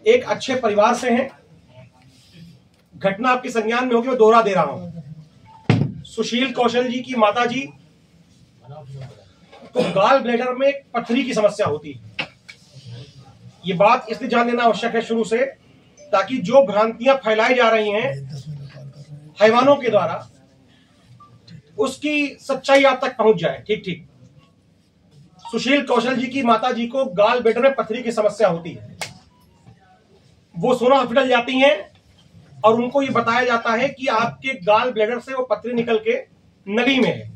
एक अच्छे परिवार से हैं। घटना आपके संज्ञान में होगी, मैं दोहरा दे रहा हूं। सुशील कौशल जी की माता जी को गाल ब्लैडर में एक पथरी की समस्या होती है। ये बात इसलिए जान लेना आवश्यक है शुरू से, ताकि जो भ्रांतियां फैलाई जा रही हैं हैवानों के द्वारा, उसकी सच्चाई आप तक पहुंच जाए। ठीक ठीक। सुशील कौशल जी की माता जी को गाल ब्लैडर में पथरी की समस्या होती है। वो सोना हॉस्पिटल जाती हैं और उनको ये बताया जाता है कि आपके गाल ब्लैडर से वो पथरी निकल के नली में है।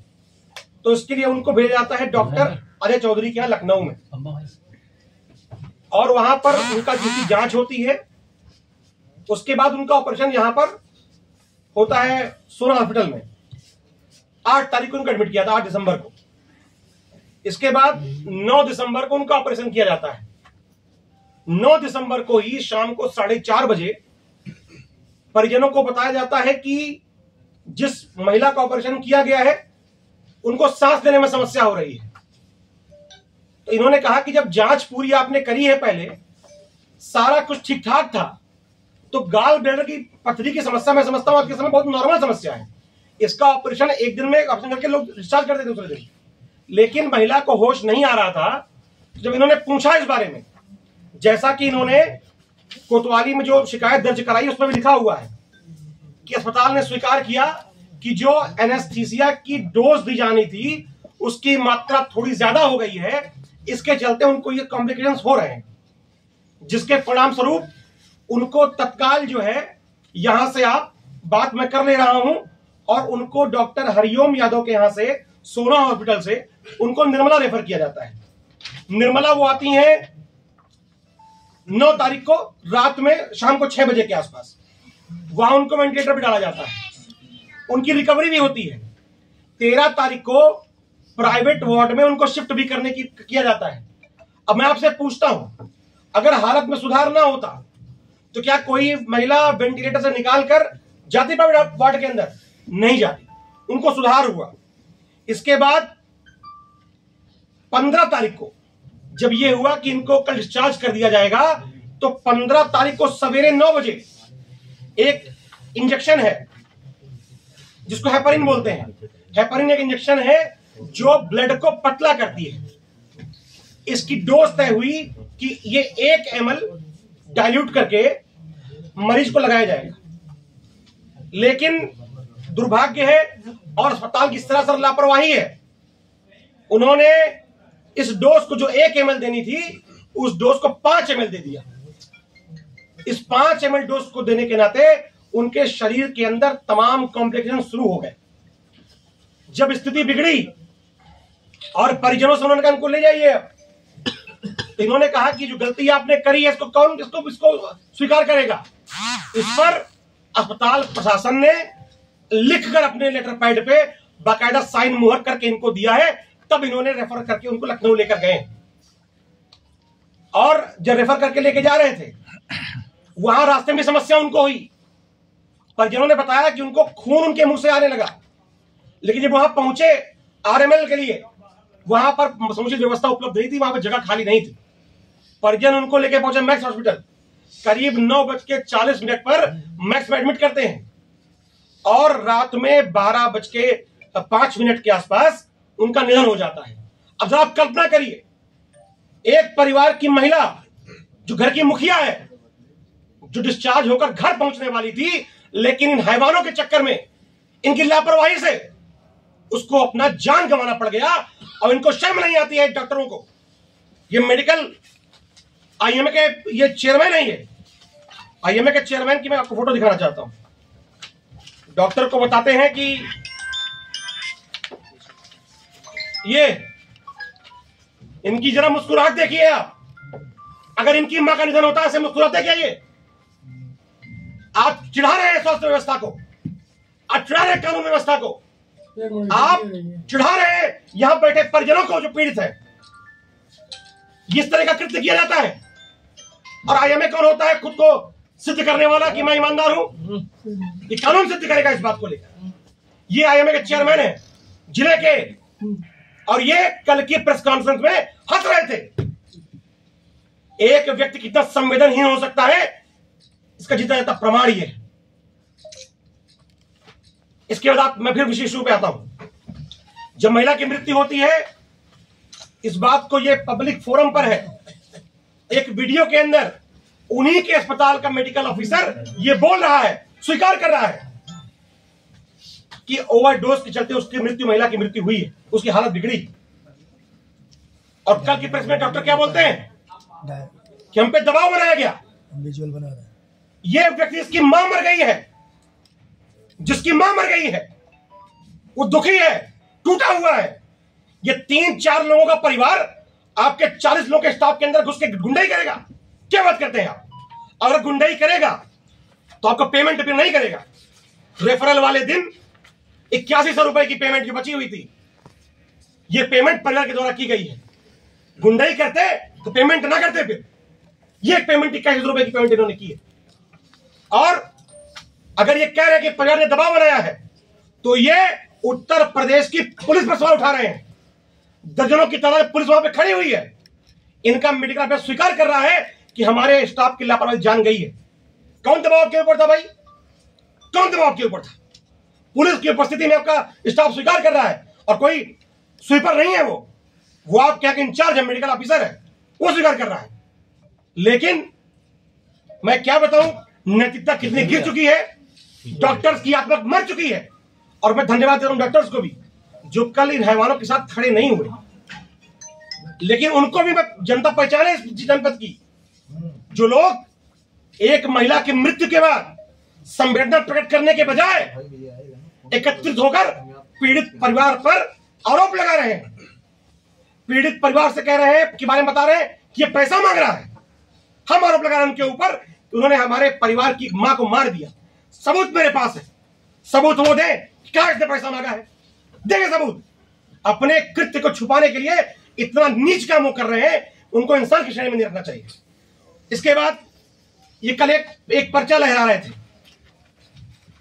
तो इसके लिए उनको भेजा जाता है डॉक्टर अजय चौधरी के यहाँ लखनऊ में, और वहां पर उनका जिसकी जांच होती है। उसके बाद उनका ऑपरेशन यहां पर होता है सोना हॉस्पिटल में। 8 तारीख को उनको एडमिट किया था, 8 दिसंबर को। इसके बाद 9 दिसंबर को उनका ऑपरेशन किया जाता है। 9 दिसंबर को ही शाम को 4:30 बजे परिजनों को बताया जाता है कि जिस महिला का ऑपरेशन किया गया है उनको सांस लेने में समस्या हो रही है। तो इन्होंने कहा कि जब जांच पूरी आपने करी है, पहले सारा कुछ ठीक ठाक था, तो गाल ब्लैडर की पथरी की समस्या मैं समझता हूं आज के समय बहुत नॉर्मल समस्या है। इसका ऑपरेशन एक दिन में ऑपरेशन करके लोग डिस्चार्ज कर देते दूसरे दिन। लेकिन महिला को होश नहीं आ रहा था। जब इन्होंने पूछा इस बारे में, जैसा कि इन्होंने कोतवाली में जो शिकायत दर्ज कराई उसमें भी लिखा हुआ है कि अस्पताल ने स्वीकार किया कि जो एनेस्थीसिया की डोज दी जानी थी उसकी मात्रा थोड़ी ज्यादा हो गई है, इसके चलते उनको ये कॉम्प्लिकेशंस हो रहे हैं, जिसके परिणाम स्वरूप उनको तत्काल जो है यहां से आप बात मैं कर ले रहा हूं, और उनको डॉक्टर हरिओम यादव के यहां से सोना हॉस्पिटल से उनको निर्मला रेफर किया जाता है। निर्मला वो आती हैं 9 तारीख को रात में शाम को 6 बजे के आसपास। वहां उनको वेंटिलेटर पे डाला जाता है, उनकी रिकवरी भी होती है। 13 तारीख को प्राइवेट वार्ड में उनको शिफ्ट भी करने की किया जाता है। अब मैं आपसे पूछता हूं, अगर हालत में सुधार ना होता तो क्या कोई महिला वेंटिलेटर से निकालकर जाती प्राइवेट वार्ड के अंदर? नहीं जाती। उनको सुधार हुआ। इसके बाद 15 तारीख को जब ये हुआ कि इनको कल डिस्चार्ज कर दिया जाएगा, तो 15 तारीख को सवेरे 9 बजे एक इंजेक्शन है जिसको हेपरिन बोलते हैं। हेपरिन एक इंजेक्शन है जो ब्लड को पतला करती है। इसकी डोज तय हुई कि ये 1 ml डाइल्यूट करके मरीज को लगाया जाएगा। लेकिन दुर्भाग्य है और अस्पताल की सरासर लापरवाही है, उन्होंने इस डोज को जो 1 ml देनी थी उस डोज को 5 ml दे दिया। इस 5 ml डोज को देने के नाते उनके शरीर के अंदर तमाम कॉम्प्लिकेशन शुरू हो गए। जब स्थिति बिगड़ी और परिजनों से उन्होंने कहा इनको ले जाइए, तो इन्होंने कहा कि जो गलती आपने करी है इसको कौन इसको स्वीकार करेगा? इस पर अस्पताल प्रशासन ने लिखकर अपने लेटर पैड पे बाकायदा साइन मुहर करके इनको दिया है। तब इन्होंने रेफर करके उनको लखनऊ लेकर गए, और जब रेफर करके लेके जा रहे थे वहां रास्ते में समस्या उनको हुई। परिजनों ने बताया कि उनको खून उनके मुंह से आने लगा। लेकिन जब वहां पहुंचे आरएमएल के लिए, वहां पर समुचित व्यवस्था उपलब्ध नहीं थी, वहां पर जगह खाली नहीं थी। परिजन उनको लेके पहुंचे मैक्स हॉस्पिटल। करीब 9:40 पर मैक्स में एडमिट करते हैं, और रात में 12:05 के आसपास उनका निधन हो जाता है। अब जरा आप कल्पना करिए, एक परिवार की महिला जो घर की मुखिया है, जो डिस्चार्ज होकर घर पहुंचने वाली थी, लेकिन इन हैवानों के चक्कर में, इनकी लापरवाही से उसको अपना जान गंवाना पड़ गया। और इनको शर्म नहीं आती है डॉक्टरों को। ये मेडिकल आईएमए के ये चेयरमैन है, ये आईएमए के चेयरमैन की मैं आपको फोटो दिखाना चाहता हूं। डॉक्टर को बताते हैं कि ये इनकी जरा मुस्कुराहट देखिए आप। अगर इनकी मां का निधन होता है ऐसे मुस्कुराते क्या ये? आप चिढ़ा रहे हैं स्वास्थ्य व्यवस्था को, आप चिढ़ा रहे हैं कानून व्यवस्था को, आप चिढ़ा रहे हैं यहां बैठे परिजनों को जो पीड़ित है। इस तरह का कृत्य किया जाता है। और आईएमए कौन होता है खुद को सिद्ध करने वाला कि मैं ईमानदार हूं? ये कानून सिद्ध करेगा इस बात को लेकर। ये आईएमए के चेयरमैन है जिले के, और ये कल की प्रेस कॉन्फ्रेंस में हंस रहे थे। एक व्यक्ति कितना संवेदनहीन हो सकता है, इसका जितना जाता प्रमाण ये है। इसके बाद मैं फिर विशेष रूप पे आता हूं। जब महिला की मृत्यु होती है, इस बात को ये पब्लिक फोरम पर है, एक वीडियो के अंदर उन्हीं के अस्पताल का मेडिकल ऑफिसर ये बोल रहा है, स्वीकार कर रहा है कि ओवरडोज के चलते उसकी मृत्यु, महिला की मृत्यु हुई है, उसकी हालत बिगड़ी। और कल की प्रेस में डॉक्टर क्या बोलते हैं कि हम पे दबाव बनाया गया, विजुअल बना रहा है। ये व्यक्ति, जिसकी मां मर गई है, जिसकी मां मर गई है, वो दुखी है, टूटा हुआ है। ये 3-4 लोगों का परिवार आपके 40 लोगों के स्टाफ के अंदर घुस के गुंडाई करेगा? क्या बात करते हैं आप? अगर गुंडाई करेगा तो आपको पेमेंट भी नहीं करेगा। रेफरल वाले दिन 8100 रुपए की पेमेंट जो बची हुई थी, ये पेमेंट परिवार के द्वारा की गई है। गुंडाई करते तो पेमेंट ना करते, फिर ये पेमेंट 8100 रुपए की पेमेंट इन्होंने की है। और अगर ये कह रहे हैं कि परिवार ने दबाव बनाया है, तो ये उत्तर प्रदेश की पुलिस पर सवाल उठा रहे हैं। दर्जनों की तादाद पुलिस वहां पे खड़ी हुई है। इनका मेडिकल ऑफिसर स्वीकार कर रहा है कि हमारे स्टाफ की लापरवाही जान गई है। कौन दबाव के ऊपर था भाई? कौन दबाव के ऊपर था? पुलिस की उपस्थिति में आपका स्टाफ स्वीकार कर रहा है, और कोई स्वीपर नहीं है, वो आपके यहाँ इंचार्ज है, मेडिकल ऑफिसर है, वो स्वीकार कर रहा है। लेकिन मैं क्या बताऊं, नैतिकता कितनी गिर चुकी है, डॉक्टर्स की आत्मा मर चुकी है। और मैं धन्यवाद दे रहा हूं डॉक्टर्स को भी, जो कल इन हैवानों के साथ खड़े नहीं हुए, लेकिन उनको भी मैं जनता पहचाने इस जनपद की, जो लोग एक महिला की मृत्यु के बाद संवेदना प्रकट करने के बजाय एकत्रित होकर पीड़ित परिवार पर आरोप लगा रहे हैं। पीड़ित परिवार से कह रहे हैं, के बारे में बता रहे हैं कि ये पैसा मांग रहा है। हम आरोप लगा रहे हैं उनके ऊपर कि उन्होंने हमारे परिवार की मां को मार दिया। सबूत मेरे पास है, सबूत वो दे, क्या इसने पैसा मांगा है, देंगे सबूत। अपने कृत्य को छुपाने के लिए इतना नीच काम वो कर रहे हैं, उनको इंसान की श्रेणी में नहीं रखना चाहिए। इसके बाद ये कल एक पर्चा लहरा रहे थे,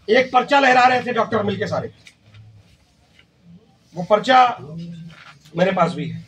एक पर्चा लहरा रहे थे डॉक्टर मिलके सारे। वो पर्चा मेरे पास भी है।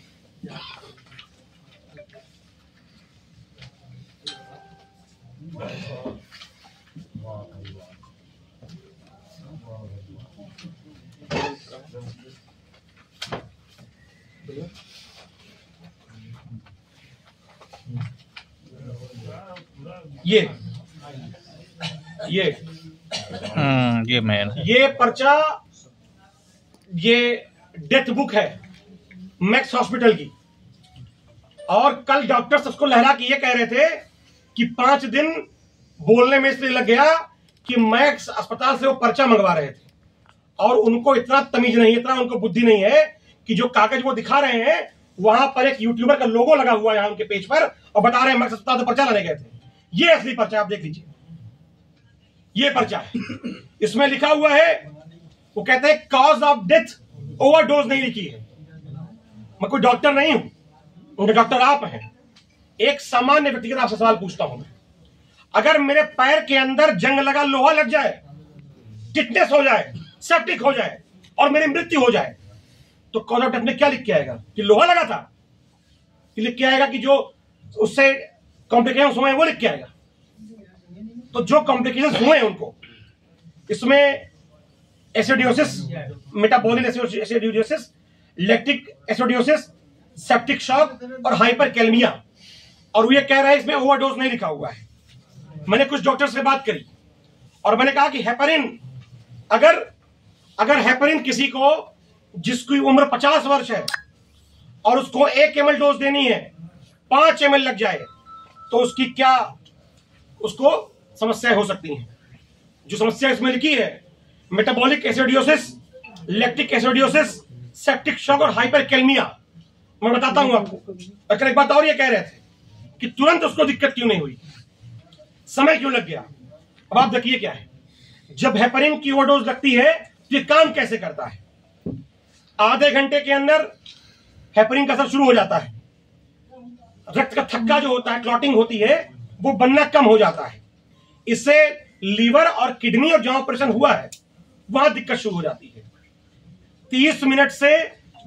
ये पर्चा, ये डेथ बुक है मैक्स हॉस्पिटल की। और कल डॉक्टर्स उसको लहरा के ये कह रहे थे कि 5 दिन बोलने में इसलिए लग गया कि मैक्स अस्पताल से वो पर्चा मंगवा रहे थे, और उनको इतना तमीज नहीं, इतना उनको बुद्धि नहीं है कि जो कागज वो दिखा रहे हैं वहां पर एक यूट्यूबर का लोगो लगा हुआ है उनके पेज पर, और बता रहे हैं मैक्स अस्पताल से पर्चा लाने गए थे। ये असली पर्चा आप देख लीजिए, ये पर्चा है। इसमें लिखा हुआ है, वो कहते हैं कॉज ऑफ डेथ ओवरडोज नहीं लिखी है। मैं कोई डॉक्टर नहीं हूं, उनके डॉक्टर आप हैं। एक सामान्य व्यक्तिगत आपसे सवाल पूछता हूं मैं, अगर मेरे पैर के अंदर जंग लगा लोहा लग जाए, टिटनेस हो जाए, सेप्टिक हो जाए और मेरी मृत्यु हो जाए, तो कॉज ऑफ डेथ में क्या लिख के आएगा? कि लोहा लगा था? कि लिख के आएगा कि जो उससे कॉम्प्लिकेशन हुए वो लिख के आएगा? तो जो कॉम्प्लिकेशन हुए हैं उनको, इसमें acidosis, metabolic acidosis, lactic acidosis, septic shock और हाइपरकैलमिया, और वो ये कह रहा है इसमें ओवरडोज नहीं लिखा हुआ है। मैंने कुछ डॉक्टर से बात करी और मैंने कहा कि हेपरिन, अगर हेपरिन किसी को जिसकी उम्र 50 वर्ष है और उसको 1 ml डोज देनी है, 5 ml लग जाए, तो उसकी क्या उसको समस्याएं हो सकती हैं। जो समस्या इसमें लिखी है, metabolic acidosis, lactic acidosis, septic shock और हाइपरकैलमिया, मैं बताता हूं आपको। अगर एक बात और ये कह रहे थे कि तुरंत उसको दिक्कत क्यों नहीं हुई, समय क्यों लग गया। अब आप देखिए क्या है, जब हेपरिन की ओवरडोज लगती है तो ये काम कैसे करता है। आधे घंटे के अंदर हेपरिन का असर शुरू हो जाता है, रक्त का थक्का जो होता है, क्लॉटिंग होती है, वो बनना कम हो जाता है। इससे लीवर और किडनी और जहां ऑपरेशन हुआ है वहां दिक्कत शुरू हो जाती है। 30 मिनट से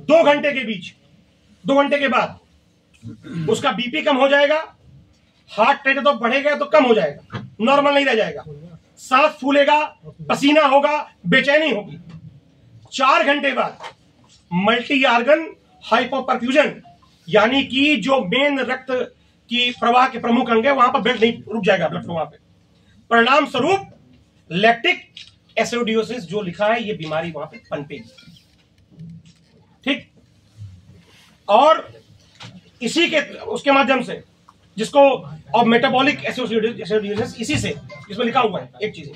2 घंटे के बीच, 2 घंटे के बाद उसका बीपी कम हो जाएगा, हार्ट रेट तो बढ़ेगा तो कम हो जाएगा, नॉर्मल नहीं रह जाएगा, सांस फूलेगा, पसीना होगा, बेचैनी होगी। 4 घंटे बाद मल्टी ऑर्गन हाइपोपरफ्यूजन, यानी कि जो मेन रक्त की प्रवाह के प्रमुख अंग है वहां पर ब्लड नहीं रुक जाएगा, ब्लड फ्लो वहां पे। परिणाम स्वरूप लैक्टिक एसिडोसिस जो लिखा है ये बीमारी वहां पे पनपेगी। ठीक, और इसी के उसके माध्यम से जिसको और मेटाबॉलिक एसिडोसिस इसी से, इसमें लिखा हुआ है एक चीज,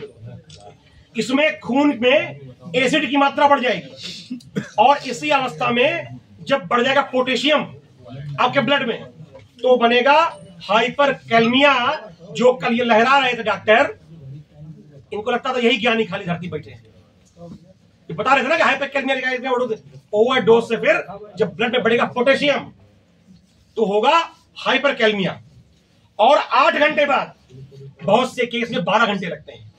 इसमें खून में एसिड की मात्रा बढ़ जाएगी और इसी अवस्था में जब बढ़ जाएगा पोटेशियम आपके ब्लड में तो बनेगा हाइपरकैलमिया। जो कल ये लहरा रहे थे डॉक्टर, इनको लगता था यही ज्ञानी खाली धरती बैठे हैं, ये बता रहे थे ना कि हाइपरकैलमिया ओवरडोज से फिर जब ब्लड में बढ़ेगा पोटेशियम तो होगा हाइपरकैलमिया। और 8 घंटे बाद, बहुत से केस में 12 घंटे लगते हैं,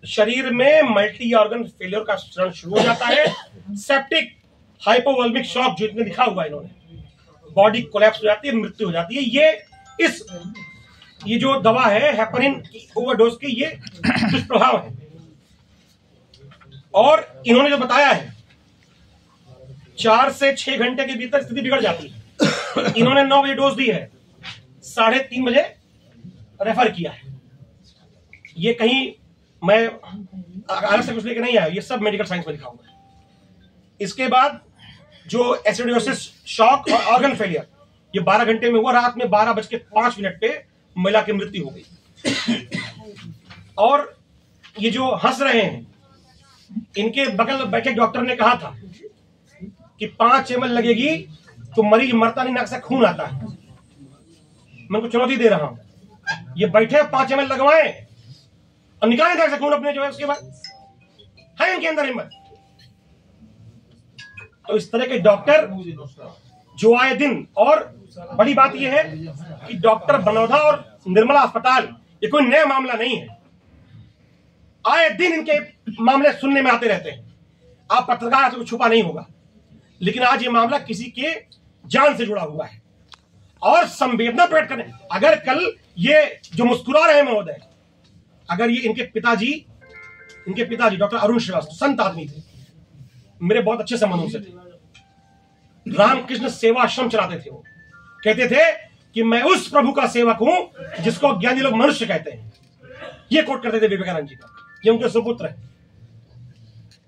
शरीर में मल्टी ऑर्गन फेलियर का चरण शुरू हो जाता है। सेप्टिक हाइपोवोल्मिक शॉक जो इनमें लिखा हुआ है इन्होंने, बॉडी कोलैप्स हो जाती है, मृत्यु हो जाती है। ये जो दवा है हेपरिन की ओवरडोज की, ये दुष्प्रभाव है। और इन्होंने जो बताया है 4 से 6 घंटे के भीतर स्थिति बिगड़ जाती है। इन्होंने 9 बजे डोज दी है, 3:30 बजे रेफर किया है। ये कहीं मैं अलग से कुछ लेके नहीं आया, ये सब मेडिकल साइंस में लिखा हुआ है। इसके बाद जो एसिडोसिस शॉक और ऑर्गन फेलियर ये 12 घंटे में हुआ। रात में 12:05 पे महिला की मृत्यु हो गई। और ये जो हंस रहे हैं, इनके बगल में बैठे डॉक्टर ने कहा था कि 5 ml लगेगी तो मरीज मरता नहीं, नाक से खून आता है। मैं उनको चुनौती दे रहा हूं, ये बैठे 5 ml लगवाएं और निकालें नाक से खून अपने जो है, उसके बाद है इनके अंदर हिम्मत। तो इस तरह के डॉक्टर जो आए दिन, और बड़ी बात यह है कि डॉक्टर बनौधा और निर्मला अस्पताल ये कोई नया मामला नहीं है, आए दिन इनके मामले सुनने में आते रहते हैं। आप पत्रकार से कुछ छुपा नहीं होगा, लेकिन आज ये मामला किसी के जान से जुड़ा हुआ है और संवेदना प्रकट करें। अगर कल ये जो मुस्कुरा रहे महोदय, अगर ये इनके पिताजी डॉक्टर अरुण श्रीवास्तव संत आदमी थे, मेरे बहुत अच्छे संबंध उनसे थे, रामकृष्ण सेवाश्रम चलाते थे। वो कहते थे कि मैं उस प्रभु का सेवक हूं जिसको ज्ञानी लोग मनुष्य कहते हैं। ये कोट करते थे विवेकानंद जी का, ये उनके सुपुत्र है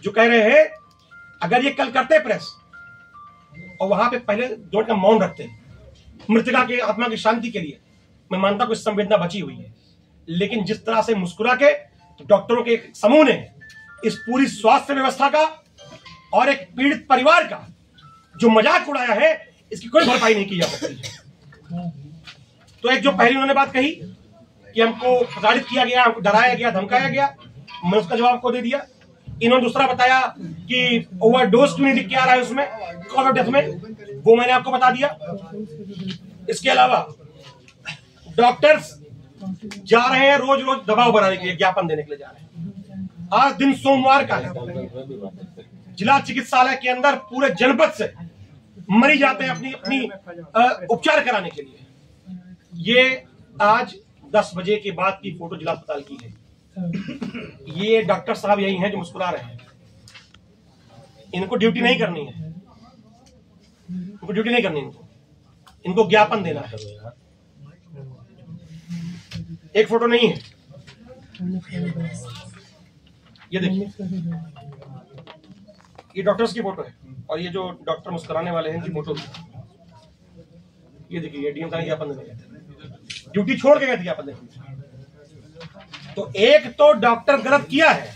जो कह रहे हैं अगर ये कल करते प्रेस और वहां पे पहले 2 मिनट का मौन रखते मृतका के आत्मा की शांति के लिए, मैं मानता हूं कुछ संवेदना बची हुई है। लेकिन जिस तरह से मुस्कुरा के डॉक्टरों के समूह ने इस पूरी स्वास्थ्य व्यवस्था का और एक पीड़ित परिवार का जो मजाक उड़ाया है, इसकी कोई भरपाई नहीं की जा सकती है। तो एक जो पहली उन्होंने बात कही कि हमको प्रताड़ित किया गया, हमको डराया गया, धमकाया गया, मैं उसका जवाब को दे दिया। इन्होंने दूसरा बताया कि ओवरडोज क्यों नहीं लिख के आ रहा है उसमें, कॉज ऑफ डेथ में, वो मैंने आपको बता दिया। इसके अलावा डॉक्टर्स जा रहे हैं रोज रोज दबाव बनाने के लिए, ज्ञापन देने के लिए जा रहे हैं। आज दिन सोमवार का है, जिला चिकित्सालय के अंदर पूरे जनपद से मरीज आते हैं अपनी उपचार कराने के लिए। ये आज 10 बजे के बाद की फोटो जिला अस्पताल की है। ये डॉक्टर साहब यही हैं जो मुस्कुरा रहे हैं। इनको ड्यूटी नहीं करनी है, इनको ड्यूटी नहीं करनी, इनको ज्ञापन देना है। एक फोटो नहीं है, ये देखिए, ये डॉक्टर्स की फोटो है और ये जो डॉक्टर मुस्कुराने वाले हैं इनकी फोटो, ये देखिए, ये डीएम साहब ज्ञापन देने गए थे, ड्यूटी छोड़ के गए थे ज्ञापन देने। तो एक तो डॉक्टर गलत किया है,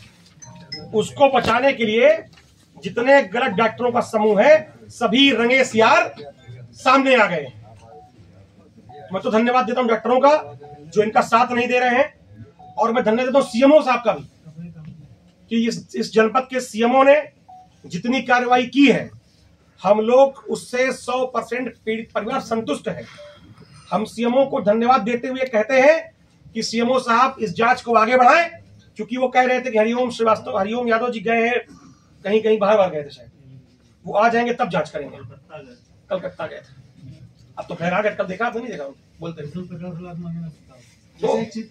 उसको बचाने के लिए जितने गलत डॉक्टरों का समूह है सभी रंगे सियार सामने आ गए। मैं तो धन्यवाद देता हूं डॉक्टरों का जो इनका साथ नहीं दे रहे हैं, और मैं धन्यवाद देता हूं सीएमओ साहब का भी कि इस जनपद के सीएमओ ने जितनी कार्रवाई की है, हम लोग उससे 100% पीड़ित परिवार संतुष्ट है। हम सीएमओ को धन्यवाद देते हुए कहते हैं कि सीएमओ साहब इस जांच को आगे बढ़ाएं, क्योंकि वो कह रहे थे कि हरिओम यादव जी गए हैं कहीं बाहर गए थे शायद, वो आ जाएंगे तब जांच करेंगे। कलकत्ता गए थे, अब तो खैर आ गए, कल देखा आपने नहीं देखा बोलते एक चीज